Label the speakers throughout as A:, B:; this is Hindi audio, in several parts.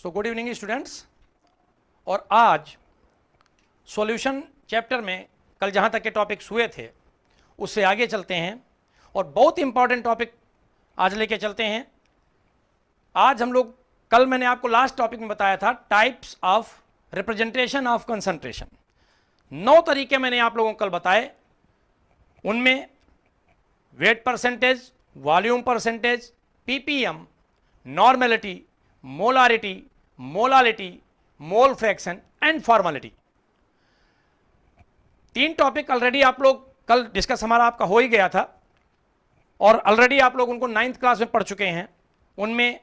A: So good evening students. और आज सॉल्यूशन चैप्टर में कल जहाँ तक के टॉपिक्स हुए थे उससे आगे चलते हैं और बहुत इंपॉर्टेंट टॉपिक आज लेके चलते हैं। आज हम लोग, कल मैंने आपको लास्ट टॉपिक में बताया था types of representation of concentration. 9 तरीके मैंने आप लोगों को कल बताए, उनमें wait percentage, volume percentage, ppm, normality, molarity, molality, mole fraction and formality. 3 topic already आप लोग कल डिस्कस हमारा आपका हो ही गया था और ऑलरेडी आप लोग उनको 9th क्लास में पढ़ चुके हैं। उनमें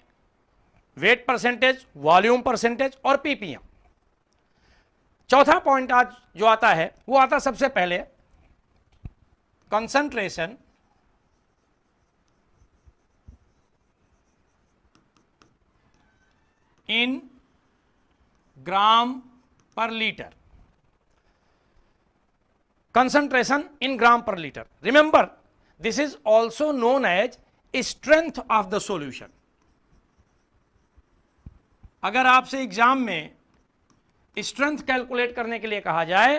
A: वेट परसेंटेज, वॉल्यूम परसेंटेज और पीपीएम। चौथा पॉइंट आज जो आता है वो आता सबसे पहले कंसंट्रेशन इन ग्राम पर litre. concentration in gram per liter. Remember, this is also known as strength of the solution. अगर आपसे एग्जाम में स्ट्रेंथ कैलकुलेट करने के लिए कहा जाए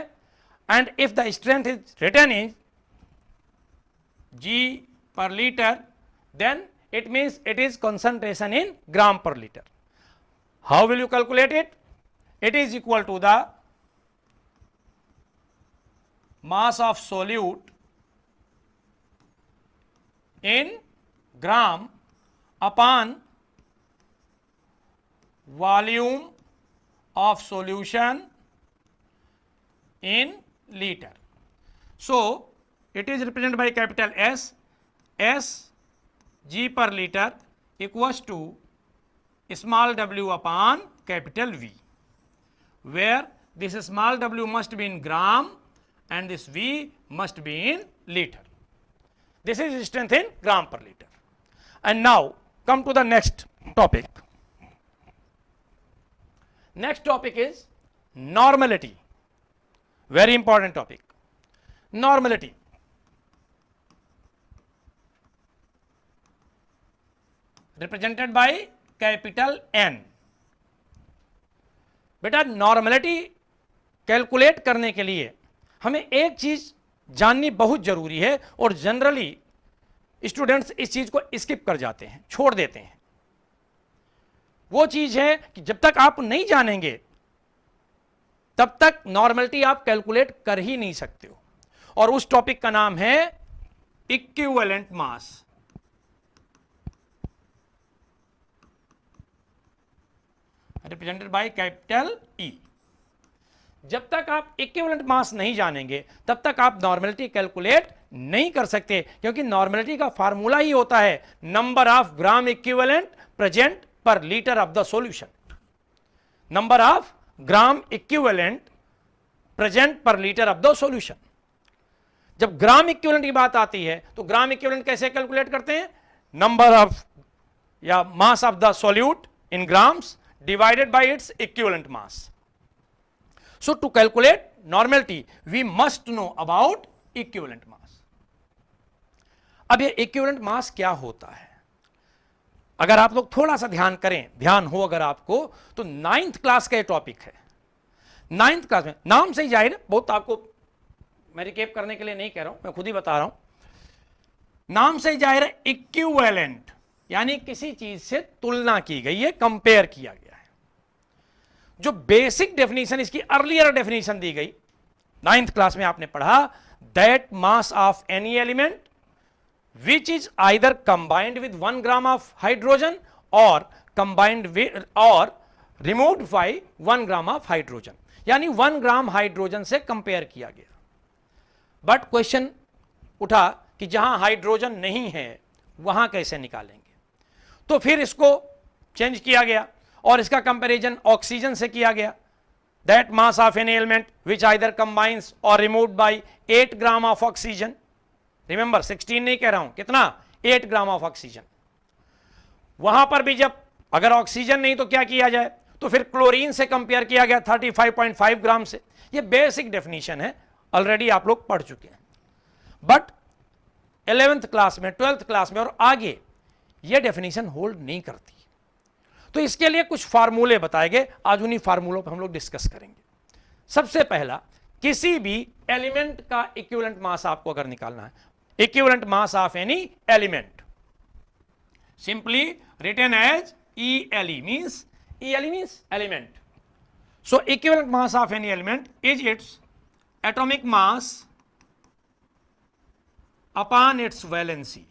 A: and if the strength is written is G per liter, then it means it is concentration in gram per liter. How will you calculate it? It is equal to the mass of solute in gram upon volume of solution in liter. So it is represented by capital S. S G per liter equals to small w upon capital V, where this small w must be in gram and this V must be in liter. This is strength in gram per liter. And now come to the next topic. Next topic is normality. Very important topic. Normality. Represented by capital N. बेटा नॉर्मेलिटी कैलकुलेट करने के लिए हमें एक चीज जाननी बहुत जरूरी है और जनरली स्टूडेंट्स इस चीज को स्किप कर जाते हैं, छोड़ देते हैं। वो चीज है कि जब तक आप नहीं जानेंगे तब तक नॉर्मेलिटी आप कैलकुलेट कर ही नहीं सकते हो। और उस टॉपिक का नाम है equivalent mass. Represented by capital E. जब तक आप इक्विवेलेंट मास नहीं जानेंगे तब तक आप नॉर्मेलिटी कैलकुलेट नहीं कर सकते, क्योंकि नॉर्मेलिटी का फार्मूला ही होता है number of gram equivalent present per litre of the solution. Number of gram equivalent present per litre of the solution. जब ग्राम इक्विवेलेंट की बात आती है तो ग्राम इक्विवेलेंट कैसे कैलकुलेट करते हैं? नंबर ऑफ या mass of the solute in grams divided by its equivalent mass. So to calculate normality we must know about equivalent mass. अब ये equivalent mass क्या होता है? अगर आप लोग थोड़ा सा ध्यान करें, ध्यान हो अगर आपको, तो 9th क्लास का ये टॉपिक है। 9th क्लास में नाम से ही जाहिर, बहुत आपको मैं रिकेप करने के लिए नहीं कह रहा हूं, मैं खुद ही बता रहा हूं। नाम से ही जाहिर है इक्विवेलेंट, यानी किसी चीज से तुलना की गई है, कंपेयर किया गया है। जो बेसिक डेफिनेशन, इसकी अर्लियर डेफिनेशन दी गई 9th क्लास में आपने पढ़ा, that mass of any element which is either combined with 1 gram of hydrogen और कंबाइंड विद और removed bye 1 gram of hydrogen, यानी 1 ग्राम हाइड्रोजन से कंपेयर किया गया। बट क्वेश्चन उठा कि जहां हाइड्रोजन नहीं है वहां कैसे निकालेंगे? तो फिर इसको चेंज किया गया और इसका कंपैरिजन ऑक्सीजन से किया गया। That mass of an element which either combines or removed by 8 gram of oxygen. Remember 16 नहीं कह रहा हूं, कितना? 8 ग्राम ऑफ ऑक्सीजन। वहां पर भी जब अगर ऑक्सीजन नहीं तो क्या किया जाए? तो फिर क्लोरीन से कंपेयर किया गया 35.5 ग्राम से। ये बेसिक डेफिनेशन है, ऑलरेडी आप लोग पढ़ चुके हैं। बट 11th क्लास में, 12th क्लास में और आगे ये डेफिनेशन होल्ड नहीं करती। तो इसके लिए कुछ फार्मूले बताए गए, आज उन्हीं फार्मूलों पर हम लोग डिस्कस करेंगे। सबसे पहला, किसी भी एलिमेंट का इक्विवेलेंट मास आपको अगर निकालना है, equivalent mass of any element simply written as ELE means ELE means element. So equivalent mass of any element is its atomic mass upon its valency.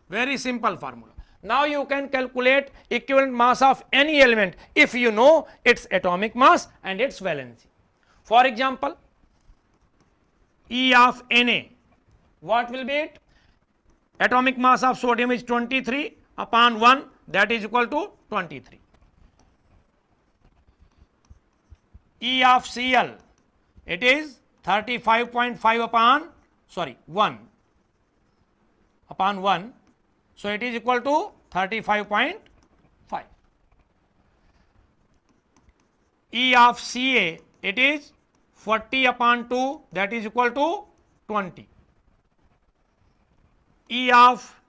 A: Very simple formula. Now you can calculate equivalent mass of any element if you know its atomic mass and its valency. For example, E of Na, what will be it? Atomic mass of sodium is 23 upon 1, that is equal to 23. E of Cl, it is 35.5 upon 1 upon 1, so it is equal to 35.5. E of Ca, it is 40 upon 2, that is equal to 20. E of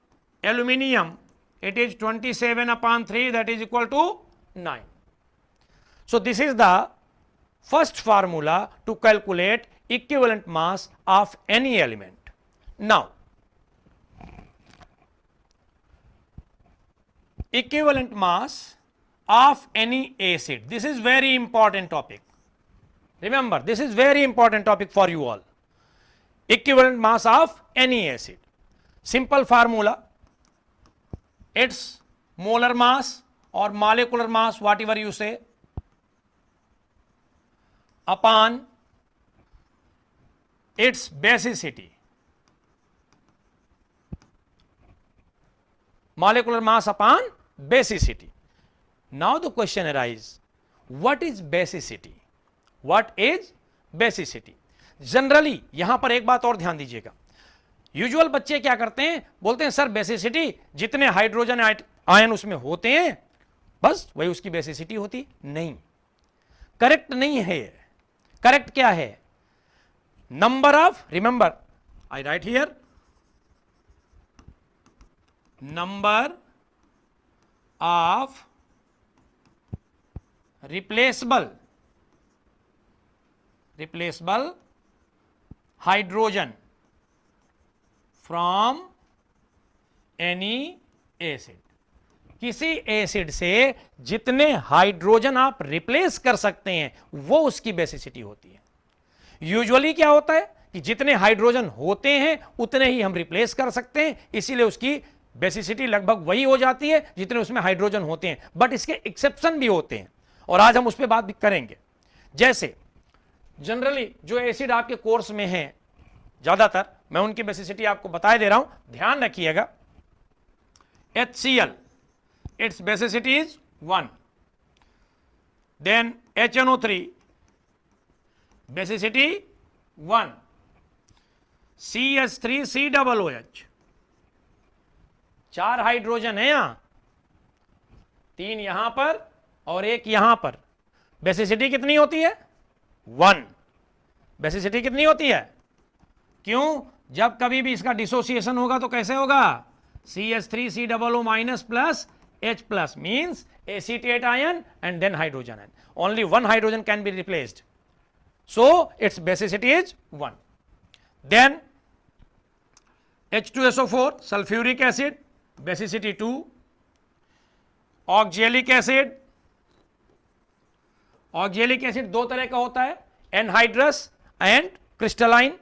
A: aluminium, it is 27 upon 3, that is equal to 9. So this is the first formula to calculate equivalent mass of any element. Now, equivalent mass of any acid, this is very important topic. Remember, this is very important topic for you all. Equivalent mass of any acid. Simple formula, its molar mass or molecular mass, whatever you say, upon its basicity. Molecular mass upon basicity. Now the question arises, what is basicity? What is basicity? Generally यहां पर एक बात और ध्यान दीजिएगा, यूजुअल बच्चे क्या करते हैं, बोलते हैं सर बेसिसिटी जितने हाइड्रोजन आयन उसमें होते हैं बस वही उसकी बेसिसिटी होती। नहीं, करेक्ट नहीं है। करेक्ट क्या है? Number of, remember I right here, number of replaceable hydrogen from any acid. किसी एसिड से जितने हाइड्रोजन आप रिप्लेस कर सकते हैं वो उसकी बेसिसिटी होती है। यूजुअली क्या होता है कि जितने हाइड्रोजन होते हैं उतने ही हम रिप्लेस कर सकते हैं, इसीलिए उसकी बेसिसिटी लगभग वही हो जाती है जितने उसमें हाइड्रोजन होते हैं। बट इसके एक्सेप्शन भी होते हैं और आज हम उस पर बात भी करेंगे। जैसे जनरली जो एसिड आपके कोर्स में है ज्यादातर, मैं उनकी बेसिसिटी आपको बता दे रहा हूं, ध्यान रखिएगा। HCl, its basicity is 1. Then HNO3, basicity 1. CH3COOH, 4 hydrogen है यहां, 3 यहां पर और 1 यहां पर। बेसिसिटी कितनी होती है? 1। बेसिसिटी कितनी होती है? क्यों? जब कभी भी इसका डिसोसिएशन होगा तो कैसे होगा? CH3COO minus plus H plus means acetate ion and then hydrogen ion. Only one hydrogen can be replaced. So its basicity is 1. Then H2SO4 sulfuric acid, basicity 2. Oxalic acid, oxalic acid 2 तरह का होता है, anhydrous and crystalline.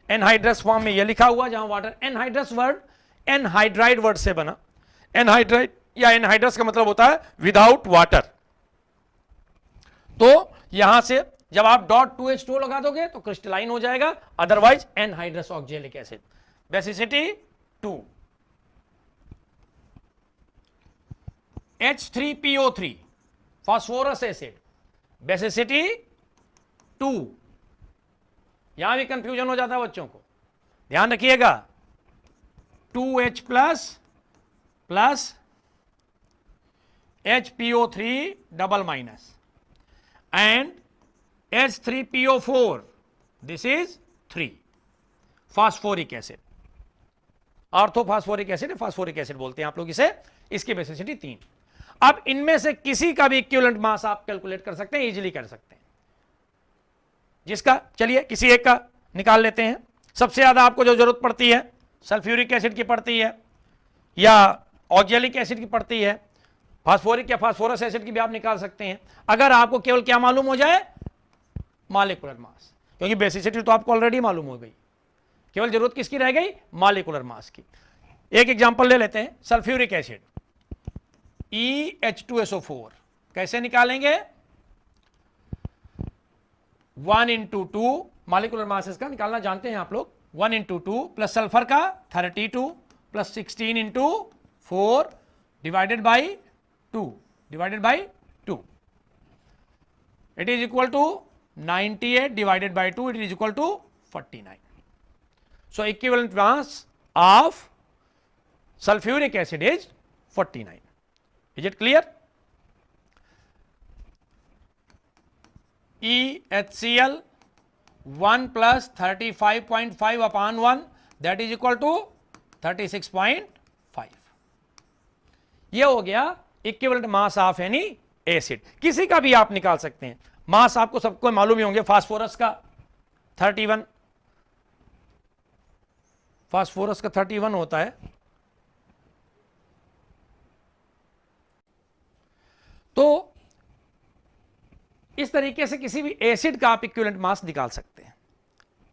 A: Anhydrous form में यह लिखा हुआ जहां water, anhydrous word anhydride word से बना। एनहाइड्राइड या एनहाइड्रस का मतलब होता है विदाउट वाटर। तो यहां से जब आप .2H2 लगा दोगे तो क्रिस्टलाइन हो जाएगा, otherwise anhydrous oxalic acid. Basicity 2। H3PO3 phosphorus acid, basicity 2। यहां भी कंफ्यूजन हो जाता है बच्चों को, ध्यान रखिएगा। 2H plus HPO3 double minus and H3PO4, this is 3 phosphoric acid. Orthophosphoric acid, phosphoric acid बोलते हैं आप लोग इसे। इसकी बेसिसिटी 3। अब इनमें से किसी का भी इक्विवेलेंट मास आप कैलकुलेट कर सकते हैं, इजीली कर सकते हैं। जिसका, चलिए किसी एक का निकाल लेते हैं। सबसे ज्यादा आपको जो जरूरत पड़ती है सल्फ्यूरिक एसिड की पड़ती है, या ऑक्जेलिक एसिड की पड़ती है, फास्फोरिक या फास्फोरस एसिड की भी आप निकाल सकते हैं, अगर आपको केवल क्या मालूम हो जाए, मॉलिक्यूलर मास। क्योंकि बेसिसिटी तो आपको ऑलरेडी मालूम हो गई, केवल जरूरत किसकी रह गई, मॉलिक्यूलर मास की। एक एग्जांपल ले लेते हैं, सल्फ्यूरिक एसिड EH2SO4 कैसे निकालेंगे, 1 into 2 मॉलिक्यूलर मास इसका निकालना जानते हैं आप लोग, 1 into 2 प्लस सल्फर का 32 plus 16 into 4 divided by 2 it is equal to 98 divided by 2 it is equal to 49. So equivalent mass of sulfuric acid is 49. Is it clear? EHCl 1 plus 35.5 upon 1 that is equal to 36.5. ये हो गया equivalent mass of any acid. किसी का भी आप निकाल सकते हैं। मास आपको सबको मालूम ही होंगे, फास्फोरस का 31, फास्फोरस का 31 होता है। तो इस तरीके से किसी भी एसिड का आप इक्विवेलेंट मास निकाल सकते हैं।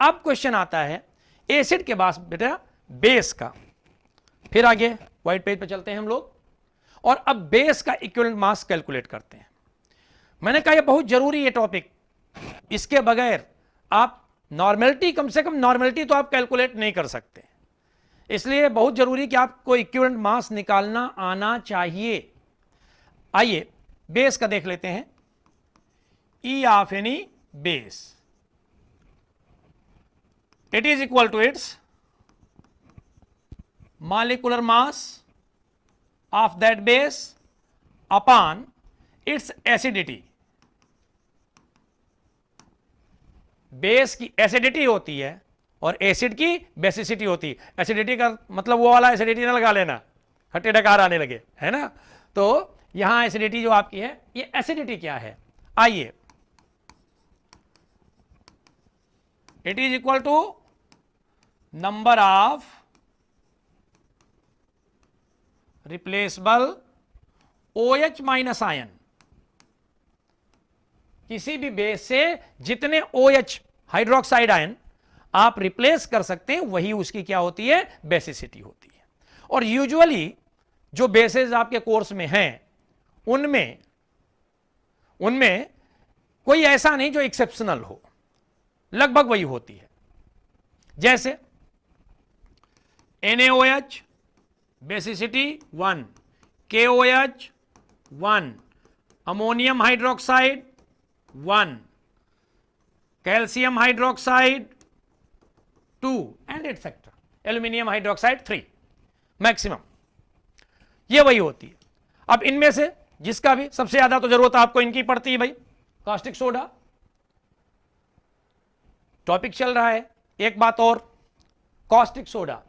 A: अब क्वेश्चन आता है एसिड के बाद बेटा बेस का। फिर आगे व्हाइट पेज पे चलते हैं हम लोग, और अब बेस का इक्विवेलेंट मास कैलकुलेट करते हैं। मैंने कहा ये बहुत जरूरी है टॉपिक, इसके बगैर आप नॉर्मेलिटी, कम से कम नॉर्मेलिटी तो आप कैलकुलेट नहीं कर सकते। इसलिए बहुत जरूरी कि आपको इक्विवेलेंट मास निकालना आना चाहिए। आइए बेस का देख लेते हैं। E of any base, it is equal to its molecular mass of that base upon its acidity. Base की एसिडिटी होती है और एसिड की बेसिसिटी होती है। एसिडिटी का मतलब वो वाला एसिडिटी ना लगा लेना, खट्टे डकार आने लगे, है ना। तो यहां एसिडिटी जो आपकी है, ये एसिडिटी क्या है, आइए, it is equal to number of replaceable OH minus ion। किसी भी बेस से जितने OH हाइड्रोक्साइड आयन आप रिप्लेस कर सकते हैं, वही उसकी क्या होती है, बेसिसिटी होती है। और यूजुअली जो बेसेस आपके कोर्स में हैं, उनमें कोई ऐसा नहीं जो एक्सेप्शनल हो, लगभग वही होती है। जैसे NaOH basicity 1, KOH 1, ammonium hydroxide 1, calcium hydroxide 2 and etcetera, aluminium hydroxide 3 maximum, ये वही होती है। अब इनमें से जिसका भी सबसे ज्यादा तो जरूरत आपको इनकी पड़ती है भाई, कास्टिक सोडा। टॉपिक चल रहा है, एक बात और, कॉस्टिक सोडा।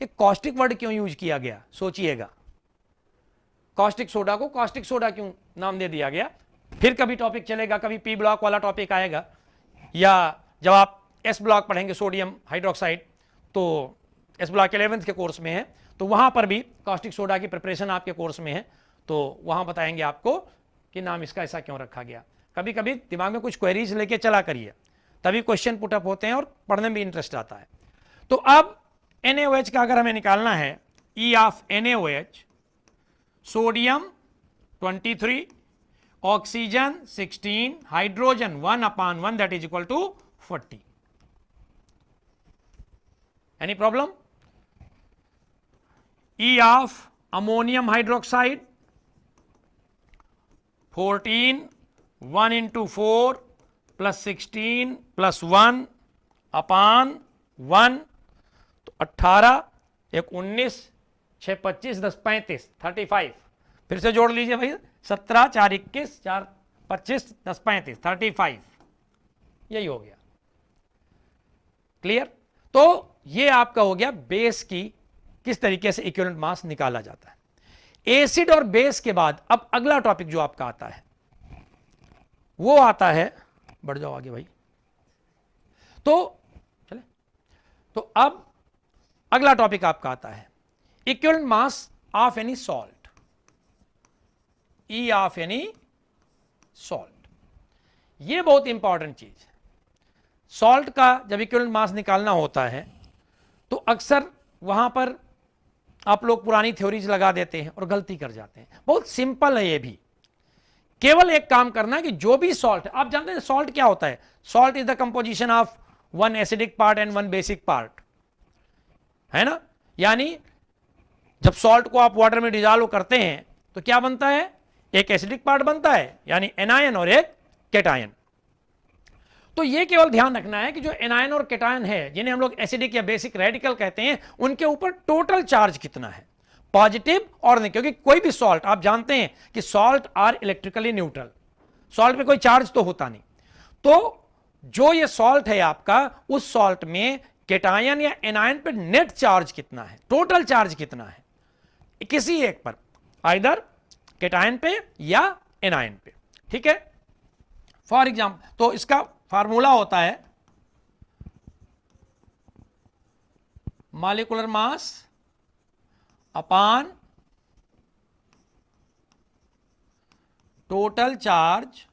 A: एक कॉस्टिक वर्ड क्यों यूज किया गया, सोचिएगा। कॉस्टिक सोडा को कॉस्टिक सोडा क्यों नाम दे दिया गया, फिर कभी टॉपिक चलेगा, कभी पी ब्लॉक वाला टॉपिक आएगा, या जब आप एस ब्लॉक पढ़ेंगे सोडियम हाइड्रोक्साइड, तो एस ब्लॉक 11th के कोर्स में है, तो वहां पर भी कॉस्टिक सोडा की प्रिपरेशन आपके कोर्स में है, तो वहां बताएंगे आपको कि नाम इसका ऐसा क्यों रखा गया। कभी कभी दिमाग में कुछ क्वेरीज लेके चला करिए, तभी क्वेश्चन पुटअप होते हैं और पढ़ने में भी इंटरेस्ट आता है। तो अब NaOH का अगर हमें निकालना है, E of NaOH, sodium 23, oxygen 16, hydrogen 1/1 that is equal to 40। Any problem? E of ammonium hydroxide 14, 1 into 4 plus 16 plus 1/1, तो 18, 1 19, 6 25, 10 35, 35। फिर से जोड़ लीजिए भाई, 17 4 21 4 25 10 35 35, यही हो गया। क्लियर? तो ये आपका हो गया बेस की किस तरीके से इक्विवेलेंट मास निकाला जाता है। एसिड और बेस के बाद अब अगला टॉपिक जो आपका आता है वो आता है, बढ़ जाओ आगे भाई, तो चले, तो अब अगला टॉपिक आपका आता है equivalent mass of any salt, E of any salt. ये बहुत इंपॉर्टेंट चीज, सॉल्ट का जब इक्विवेलेंट मास निकालना होता है तो अक्सर वहां पर आप लोग पुरानी थ्योरीज लगा देते हैं और गलती कर जाते हैं। बहुत सिंपल है ये भी, केवल एक काम करना है कि जो भी सॉल्ट, आप जानते हैं सॉल्ट क्या होता है, salt is the composition of one acidic part and one basic part, है ना। यानी जब सॉल्ट को आप वाटर में डिजॉल्व करते हैं तो क्या बनता है, एक एसिडिक पार्ट बनता है यानी एनायन और एक केटायन। तो ये केवल ध्यान रखना है कि जो एनायन और केटायन है जिन्हें हम लोग एसिडिक या बेसिक रेडिकल कहते हैं, उनके ऊपर टोटल चार्ज कितना है, पॉजिटिव और नहीं, क्योंकि कोई भी सॉल्ट आप जानते हैं कि salt are electrically neutral, salt पे कोई चार्ज तो होता नहीं। तो जो ये सॉल्ट है आपका, उस सॉल्ट में केटायन या एनायन पे नेट चार्ज कितना है, टोटल चार्ज कितना है किसी एक पर, आइदर केटायन पे या एनायन पे, ठीक है। फॉर एग्जाम्पल, तो इसका फार्मूला होता है molecular mass upon total charge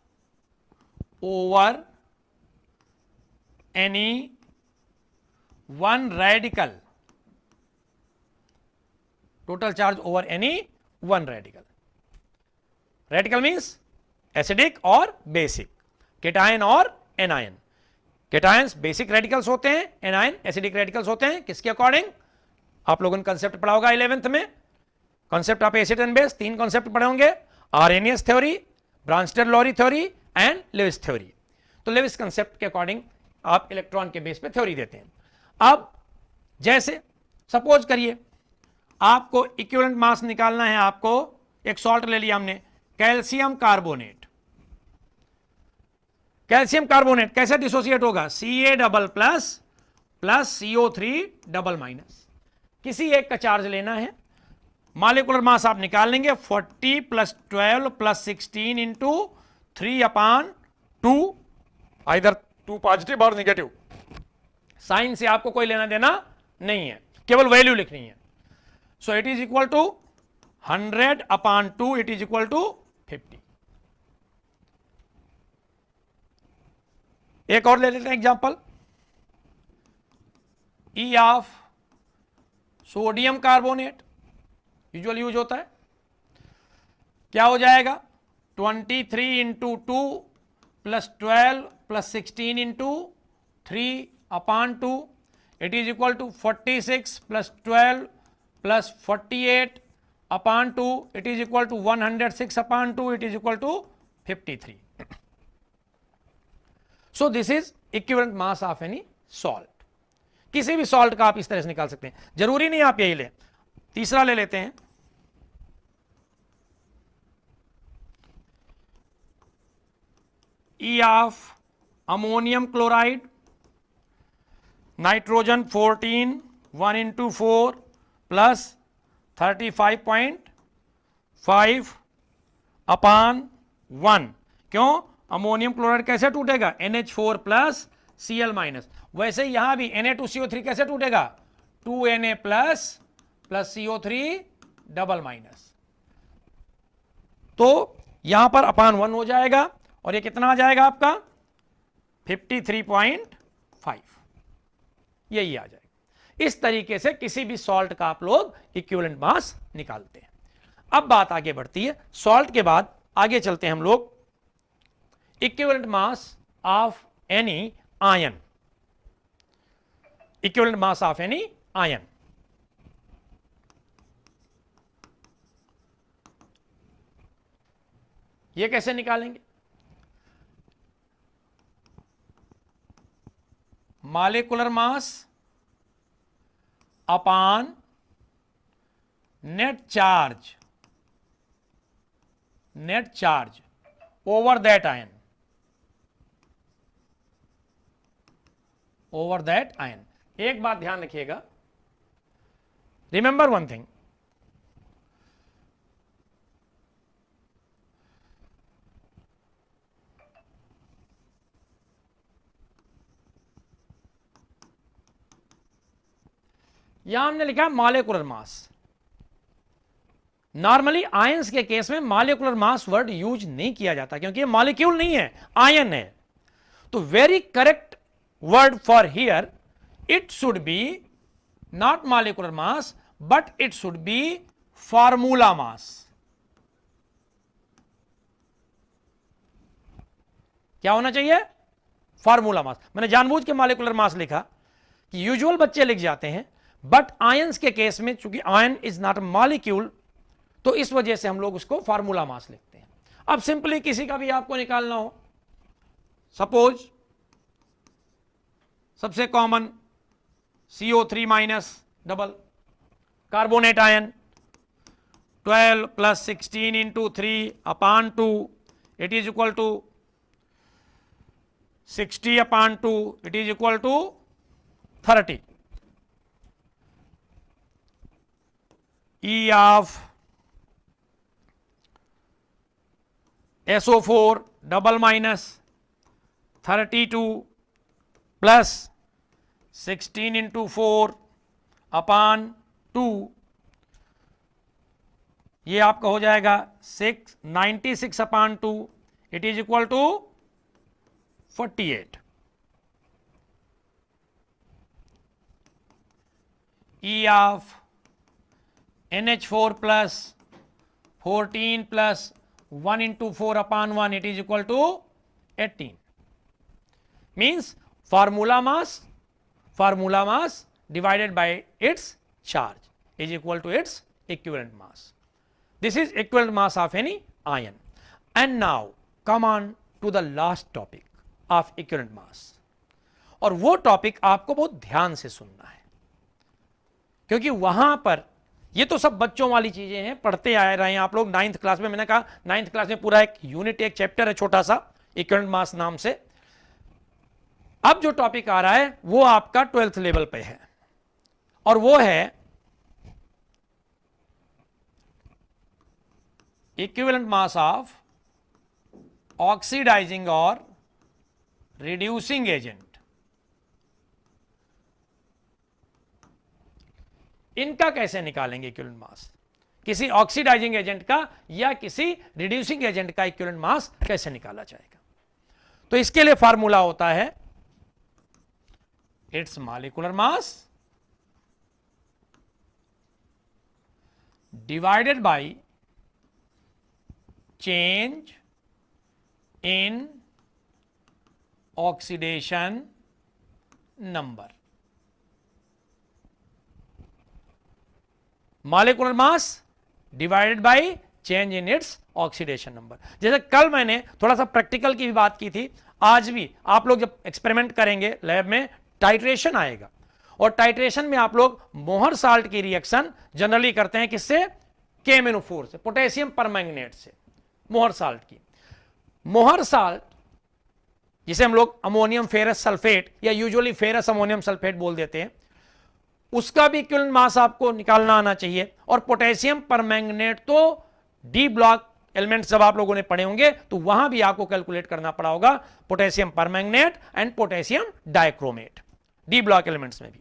A: over any one radical, total charge over any one radical. Radical means acidic और बेसिक, केटायन और एनायन। केटायंस बेसिक रेडिकल्स होते हैं, एनायन एसिडिक रेडिकल्स होते हैं। किसके अकॉर्डिंग, आप लोगों ने कंसेप्ट पढ़ा होगा 11th में, concept of acid and base, 3 concept पढ़े होंगे, Arrhenius theory, Bronsted Lowry theory and Lewis theory. तो लेविस कंसेप्ट के अकॉर्डिंग आप इलेक्ट्रॉन के बेस पे थ्योरी देते हैं। अब जैसे सपोज करिए आपको इक्विवेलेंट मास निकालना है, आपको एक सॉल्ट ले लिया हमने, कैल्शियम कार्बोनेट। कैल्शियम कार्बोनेट कैसे डिसोसिएट होगा, Ca double plus plus CO3 double minus, किसी एक का चार्ज लेना है, मॉलिक्यूलर मास आप निकाल लेंगे 40 plus 12 plus 16 into 3/2, either 2 positive और नेगेटिव। साइन से आपको कोई लेना देना नहीं है, केवल वैल्यू लिखनी है। So it is equal to 100/2, it is equal to 50। एक और ले लेते हैं example, E of sodium carbonate, usual use होता है, क्या हो जाएगा 23 into 2 plus 12 plus 16 into 3/2, it is equal to 46 plus 12 plus 48/2, it is equal to 106/2, it is equal to 53। So this is equivalent mass of any salt. किसी भी सॉल्ट का आप इस तरह से निकाल सकते हैं, जरूरी नहीं आप यही लें। तीसरा ले लेते हैं, ई of ammonium chloride, nitrogen 14, 1 into 4 plus 35.5/1। क्यों, अमोनियम क्लोराइड कैसे टूटेगा, NH4 प्लस Cl माइनस। वैसे यहां भी Na2CO3 कैसे टूटेगा, 2Na plus plus CO3 double minus. तो यहां पर अपान 1 हो जाएगा और ये कितना आ जाएगा आपका 53.5, यही आ जाएगा। इस तरीके से किसी भी सॉल्ट का आप लोग इक्विवेलेंट मास निकालते हैं। अब बात आगे बढ़ती है, सॉल्ट के बाद आगे चलते हैं हम लोग equivalent mass of any ion, equivalent mass of any ion. ये कैसे निकालेंगे, molecular mass upon net charge, net charge over that ion, over that ion. एक बात ध्यान रखिएगा, रिमेंबर वन थिंग, यहां हमने लिखा मॉलिक्यूलर मास। नॉर्मली आयंस के केस में मॉलिक्यूलर मास वर्ड यूज नहीं किया जाता क्योंकि ये मॉलिक्यूल नहीं है, आयन है। तो very correct word for here, it should be not molecular mass but it should be formula mass. क्या होना चाहिए? Formula mass. मैंने जानबूझ के मॉलिक्यूलर मास लिखा कि यूजुअल बच्चे लिख जाते हैं, बट आयंस के केस में चूंकि आयन इज नॉट मॉलिक्यूल, तो इस वजह से हम लोग उसको फॉर्मूला मास लिखते हैं। अब सिंपली किसी का भी आपको निकालना हो, सपोज सबसे common CO3 minus double carbonate ion 12 plus 16 into 3 upon 2 it is equal to 60 upon 2 it is equal to 30। E of SO4 double minus 32 plus 16 into 4 upon 2, ये आपका हो जाएगा 96 upon 2 it is equal to 48। E of NH4 plus 14 plus 1 into 4 upon 1 it is equal to 18 means formula mass divided by its charge is equal to its equivalent mass. This is equivalent mass of any ion. And now come on to the last topic of equivalent mass. और वो टॉपिक आपको बहुत ध्यान से सुनना है क्योंकि वहां पर ये तो सब बच्चों वाली चीजें हैं, पढ़ते आ रहे हैं आप लोग 9th क्लास में। मैंने कहा 9th क्लास में पूरा एक यूनिट, एक चैप्टर है छोटा सा इक्विवेलेंट मास नाम से। अब जो टॉपिक आ रहा है वो आपका 12th लेवल पे है और वो है इक्विवेलेंट मास ऑफ ऑक्सीडाइजिंग और रिड्यूसिंग एजेंट। इनका कैसे निकालेंगे इक्विवेलेंट मास, किसी ऑक्सीडाइजिंग एजेंट का या किसी रिड्यूसिंग एजेंट का इक्विवेलेंट मास कैसे निकाला जाएगा। तो इसके लिए फार्मूला होता है it's molecular mass divided by change in oxidation number. Molecular mass divided by change in its oxidation number. जैसे कल मैंने थोड़ा सा प्रैक्टिकल की भी बात की थी, आज भी आप लोग जब एक्सपेरिमेंट करेंगे लैब में टाइट्रेशन आएगा और टाइट्रेशन में आप लोग मोहर साल्ट की रिएक्शन जनरली करते हैं किससे? KMnO4 से, पोटेशियम परमैंगनेट से। मोहर साल्ट की, मोहर साल्ट जिसे हम लोग अमोनियम फेरस सल्फेट या यूजुअली फेरस अमोनियम सल्फेट बोल देते हैं, उसका भी इक्विवेलेंट मास आपको निकालना आना चाहिए। और पोटेशियम परमैंगनेट तो डी ब्लॉक एलिमेंट्स जब आप लोगों ने पढ़े होंगे तो वहां भी आपको कैलकुलेट करना पड़ा होगा, potassium permanganate and potassium dichromate D block elements में भी।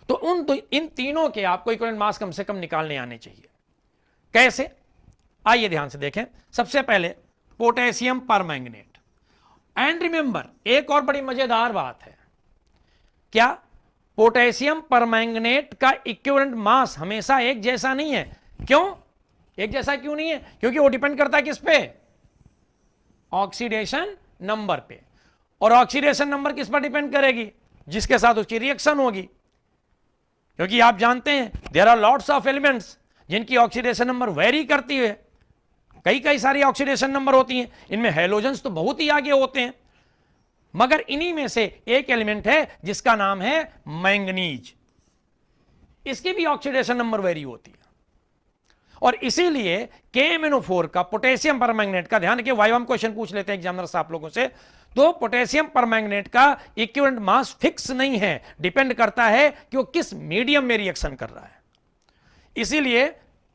A: तो इन तीनों के आपको इक्विवेलेंट मास कम से कम निकालने आने चाहिए। कैसे? आइए ध्यान से देखें। सबसे पहले पोटेशियम परमैंगनेट, एंड रिमेंबर एक और बड़ी मजेदार बात है, क्या पोटेशियम परमैंगनेट का इक्विवेलेंट मास हमेशा एक जैसा नहीं है। क्यों एक जैसा क्यों नहीं है? क्योंकि वो डिपेंड करता है किस पे? ऑक्सीडेशन नंबर पे। और ऑक्सीडेशन नंबर किस पर डिपेंड करेगी? जिसके साथ उसकी रिएक्शन होगी। क्योंकि आप जानते हैं there are lots of elements जिनकी ऑक्सीडेशन नंबर वेरी करती है, कई सारी ऑक्सीडेशन नंबर होती हैं, इनमें हैलोजेंस तो बहुत ही आगे होते हैं, मगर इन्हीं में से एक एलिमेंट है जिसका नाम है मैंगनीज, इसकी भी ऑक्सीडेशन नंबर वेरी होती है। और इसीलिए KMnO4 का पोटेशियम परमैंगनेट का, ध्यान रखिए वाइवा में क्वेश्चन पूछ लेते हैं एग्जामिनर्स आप लोगों से, तो पोटेशियम परमैंगनेट का इक्विवेलेंट मास फिक्स नहीं है, डिपेंड करता है कि वो किस मीडियम में रिएक्शन कर रहा है। इसीलिए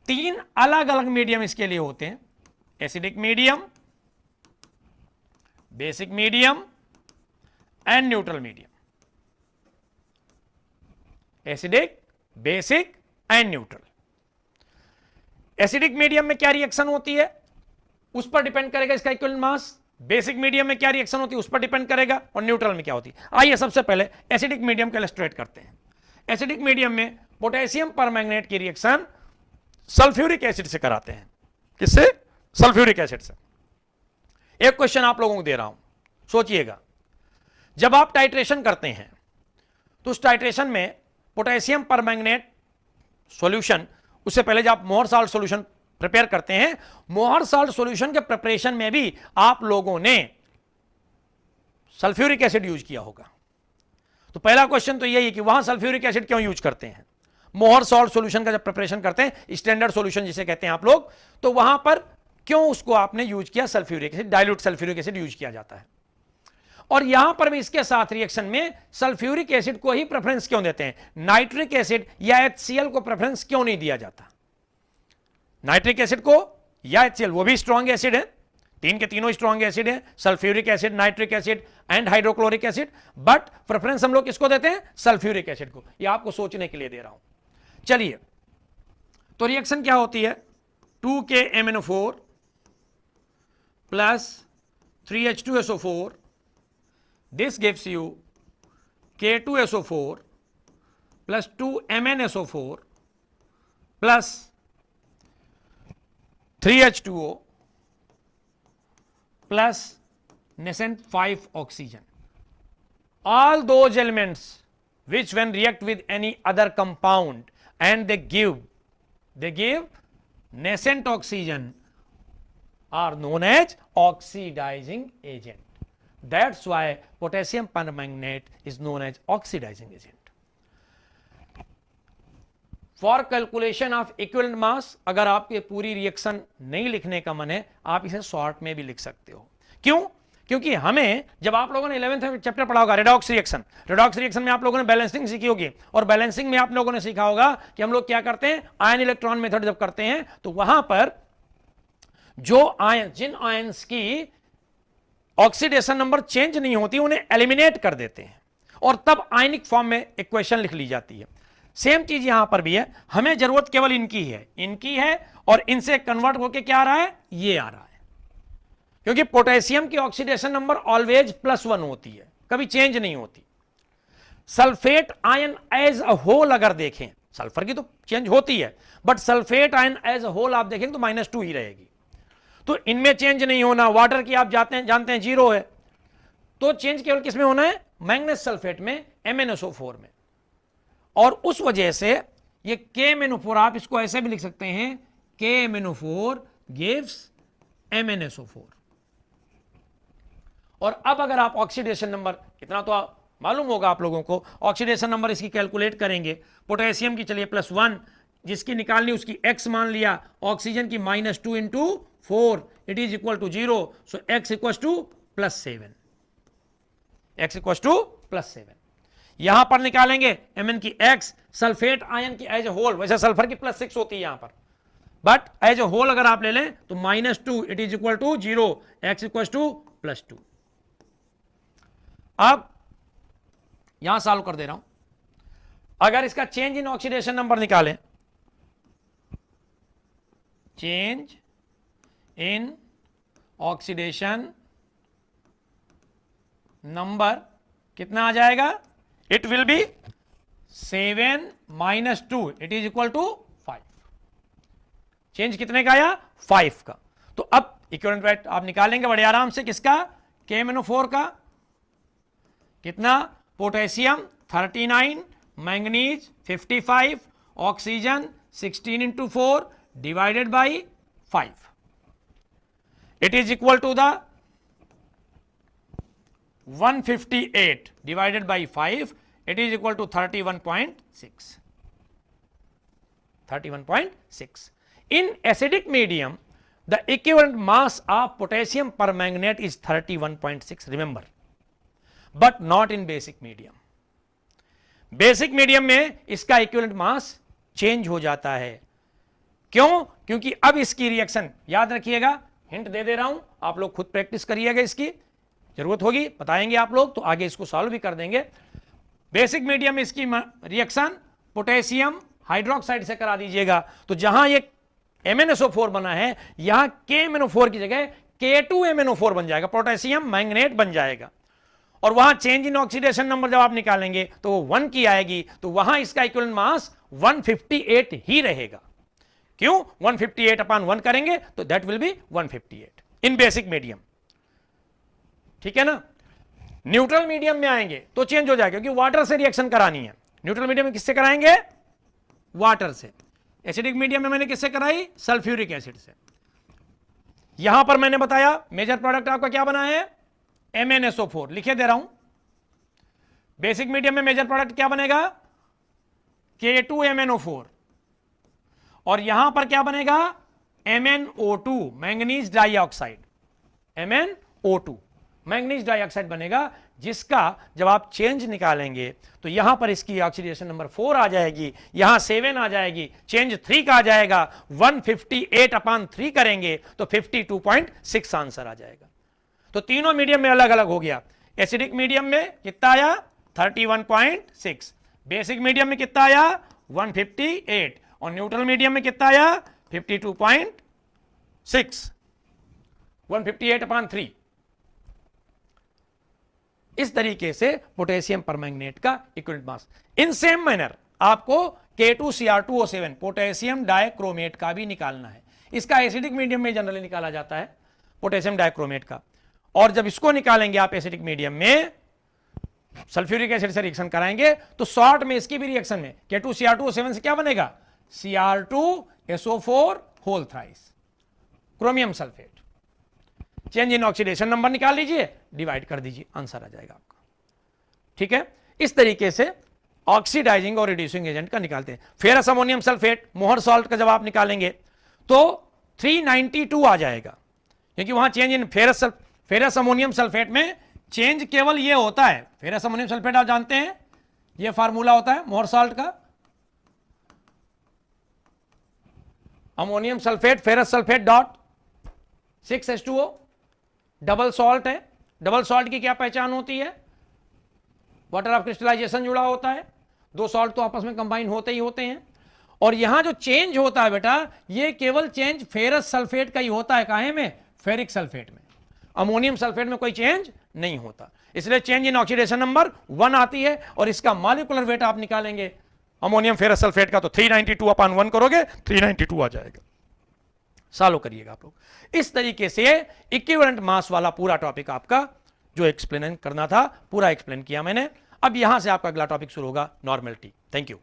A: 3 अलग अलग मीडियम इसके लिए होते हैं, acidic medium, basic medium and neutral medium. Acidic, basic and neutral. Acidic medium में क्या रिएक्शन होती है उस पर डिपेंड करेगा इसका इक्विवेलेंट मास। बेसिक मीडियम में क्या रिएक्शन होती है उस पर डिपेंड करेगा, और न्यूट्रल में क्या होती है। आइए सबसे पहले एसिडिक मीडियम को इलस्ट्रेट करते हैं। एसिडिक मीडियम में पोटेशियम परमैंगनेट की रिएक्शन सल्फ्यूरिक एसिड से कराते हैं। किससे? सल्फ्यूरिक एसिड से। एक क्वेश्चन आप लोगों को दे रहा हूं, सोचिएगा। जब आप टाइट्रेशन करते हैं तो उस टाइट्रेशन में पोटेशियम परमैंगनेट सॉल्यूशन, उससे पहले जब आप मोहर साल्ट सॉल्यूशन प्रिपेयर करते हैं, मोहर साल्ट सॉल्यूशन के प्रिपरेशन में भी आप लोगों ने सल्फ्यूरिक एसिड यूज किया होगा। तो पहला क्वेश्चन तो यही है कि वहां सल्फ्यूरिक एसिड क्यों यूज करते हैं? मोहर सॉल्ट सॉल्यूशन का जब प्रिपरेशन करते हैं, स्टैंडर्ड सॉल्यूशन जिसे कहते हैं आप लोग, तो वहां पर क्यों उसको आपने यूज किया? Sulphuric acid, dilute sulphuric acid use किया जाता है। और यहां पर भी इसके साथ रिएक्शन में सल्फ्यूरिक एसिड को ही प्रेफरेंस क्यों देते हैं? नाइट्रिक एसिड या HCl को प्रेफरेंस क्यों नहीं दिया जाता? नाइट्रिक एसिड को या HCl, वो भी स्ट्रॉन्ग एसिड है, तीन के तीनों स्ट्रॉन्ग एसिड है, sulphuric acid, nitric acid and hydrochloric acid, but preference हम लोग किसको देते हैं? सल्फ्यूरिक एसिड को। ये आपको सोचने के लिए दे रहा हूं। चलिए, तो रिएक्शन क्या होती है? 2KMnO4 plus 3H2SO4, this gives you K2SO4 plus 2MnSO4 plus 3H2O plus nascent 5 oxygen. All those elements which when react with any other compound and they give nascent oxygen are known as oxidizing agent. That's why potassium permanganate is known as oxidizing agent. For calculation of equivalent mass, अगर आपके पूरी रिएक्शन नहीं लिखने का मन है, आप इसे शॉर्ट में भी लिख सकते हो। क्यों? क्योंकि हमें, जब आप लोगों ने 11th चैप्टर पढ़ा होगा रेडॉक्स रिएक्शन, रेडॉक्स रिएक्शन में आप लोगों ने बैलेंसिंग सीखी होगी, और बैलेंसिंग में आप लोगों ने सीखा होगा कि हम लोग क्या करते हैं, आयन इलेक्ट्रॉन मेथड जब करते हैं तो वहां पर जो आयन, जिन आयंस की ऑक्सीडेशन नंबर चेंज नहीं होती, उन्हें एलिमिनेट कर देते हैं और तब आयनिक फॉर्म में इक्वेशन लिख ली जाती है। सेम चीज यहां पर भी है, हमें जरूरत केवल इनकी है और इनसे कन्वर्ट होकर क्या आ रहा है? ये आ रहा है। क्योंकि पोटेशियम की ऑक्सीडेशन नंबर ऑलवेज +1 होती है, कभी चेंज नहीं होती। Sulphate ion as a whole अगर देखें, सल्फर की तो चेंज होती है, but sulphate ion as a whole आप देखेंगे तो -2 ही रहेगी। तो इनमें चेंज नहीं होना। वाटर की आप जानते हैं 0 है, तो चेंज केवल किस में होना है? मैंगनीज सल्फेट में, MnSO4 में। और उस वजह से ये KMnO4, आप इसको ऐसे भी लिख सकते हैं, KMnO4 गिव्स MnSO4। और अब अगर आप ऑक्सीडेशन नंबर, इतना तो मालूम होगा आप लोगों को, ऑक्सीडेशन नंबर इसकी कैलकुलेट करेंगे। पोटेशियम की चलिए +1, जिसकी निकालनी उसकी x मान लिया, ऑक्सीजन की -2 into 4, it is equal to 0, so x equal to +7, x equal to +7। यहां पर निकालेंगे Mn की x, सल्फेट आयन की एज ए होल, वैसे सल्फर की +6 होती है यहां पर, बट एज ए होल अगर आप ले लें तो -2, it is equal to 0, x equal to +2। अब यहां सॉल्व कर दे रहा हूं। अगर इसका चेंज इन ऑक्सीडेशन नंबर निकालें, चेंज इन ऑक्सीडेशन नंबर कितना आ जाएगा? It will be 7 - 2, it is equal to 5। Change कितने का आया? 5 का। तो अब इक्विवेलेंट वेट आप निकालेंगे बड़े आराम से, किसका? KMnO4 का। कितना? Potassium 39, manganese 55, oxygen 16 into 4 divided by 5, it is equal to the 158 divided by 5, it is equal to 31.6. 31.6. In acidic medium, the equivalent mass of potassium permanganate is 31.6, remember, but not in basic medium. Basic medium में इसका इक्विवेलेंट मास चेंज हो जाता है। क्यों? क्योंकि अब इसकी रिएक्शन, याद रखिएगा, हिंट दे रहा हूं, आप लोग खुद प्रैक्टिस करिएगा, इसकी जरूरत होगी, बताएंगे आप लोग तो आगे इसको सॉल्व भी कर देंगे। बेसिक मीडियम में इसकी रिएक्शन पोटेशियम हाइड्रोक्साइड से करा दीजिएगा, तो जहां ये MnSO4 बना है यहां KMnO4 की जगह K2MnO4 बन जाएगा, पोटेशियम मैंगनेट बन जाएगा। और वहां चेंज इन ऑक्सीडेशन नंबर जब आप निकालेंगे तो वो 1 की आएगी, तो वहां इसका इक्विवेलेंट मास 158 ही रहेगा। क्यों? 158 अपॉन 1 करेंगे तो that will be 158 in basic medium. ठीक है ना। न्यूट्रल मीडियम में आएंगे तो चेंज हो जाएगा, क्योंकि वाटर से रिएक्शन करानी है। न्यूट्रल मीडियम में किससे कराएंगे? वाटर से। एसिडिक मीडियम में मैंने किससे कराई? सल्फ्यूरिक एसिड से। यहां पर मैंने बताया मेजर प्रोडक्ट आपका क्या बना है? MnSO4 लिखे दे रहा हूं। बेसिक मीडियम में मेजर प्रोडक्ट क्या बनेगा? K2MnO4। और यहां पर क्या बनेगा? MnO2 manganese dioxide. MnO2 manganese dioxide बनेगा, जिसका जब आप चेंज निकालेंगे तो यहां पर इसकी ऑक्सीडेशन नंबर 4 आ जाएगी, यहां 7 आ जाएगी, चेंज 3 का आ जाएगा, 158 अपॉन 3 करेंगे तो 52.6 आंसर आ जाएगा। तो तीनों मीडियम में अलग अलग हो गया। एसिडिक मीडियम में कितना आया? 31.6। बेसिक मीडियम में कितना आया? 158। और न्यूट्रल मीडियम में कितना आया? 52.6। 158 अपॉन 3। इस तरीके से पोटेशियम परमैंगनेट का equivalent mass. In same manner आपको K2Cr2O7 पोटेशियम डाइक्रोमेट का भी निकालना है। इसका एसिडिक मीडियम में जनरली निकाला जाता है पोटेशियम डाइक्रोमेट का। और जब इसको निकालेंगे आप एसिडिक मीडियम में सल्फ्यूरिक एसिड से रिएक्शन कराएंगे तो शॉर्ट में इसकी भी रिएक्शन में K2Cr2O7 से क्या बनेगा? Cr2SO4 whole thrice chromium sulphate. Change in oxidation number निकाल लीजिए, डिवाइड कर दीजिए, आंसर आ जाएगा आपका। ठीक है। इस तरीके से ऑक्सीडाइजिंग और रिड्यूसिंग एजेंट का निकालते हैं। फेरस अमोनियम सल्फेट मोहर सॉल्ट का जब आप निकालेंगे तो 392 आ जाएगा, क्योंकि वहां change in ferrous ammonium sulphate में चेंज केवल ये होता है। फेरस अमोनियम सल्फेट आप जानते हैं, ये फार्मूला होता है मोहर सॉल्ट का, ammonium sulphate ferrous sulphate dot 6H2O। Double salt है। डबल सॉल्ट की क्या पहचान होती है? वाटर ऑफ क्रिस्टलाइजेशन जुड़ा होता है, दो सॉल्ट तो आपस में कंबाइन होते ही होते हैं। और यहां जो चेंज होता है बेटा, ये केवल चेंज फेरस सल्फेट का ही होता है। काहे में? फेरिक सल्फेट में। अमोनियम सल्फेट में कोई चेंज नहीं होता, इसलिए चेंज इन ऑक्सीडेशन नंबर 1 आती है। और इसका मॉलिक्यूलर वेट आप निकालेंगे अमोनियम फेरस सल्फेट का तो 392 अपॉन 1 करोगे 392 आ जाएगा। सॉल्व करिएगा आप लोग। इस तरीके से इक्विवेलेंट मास वाला पूरा टॉपिक आपका जो एक्सप्लेन करना था पूरा एक्सप्लेन किया मैंने। अब यहां से आपका अगला टॉपिक शुरू होगा, नॉर्मेलिटी। Thank you.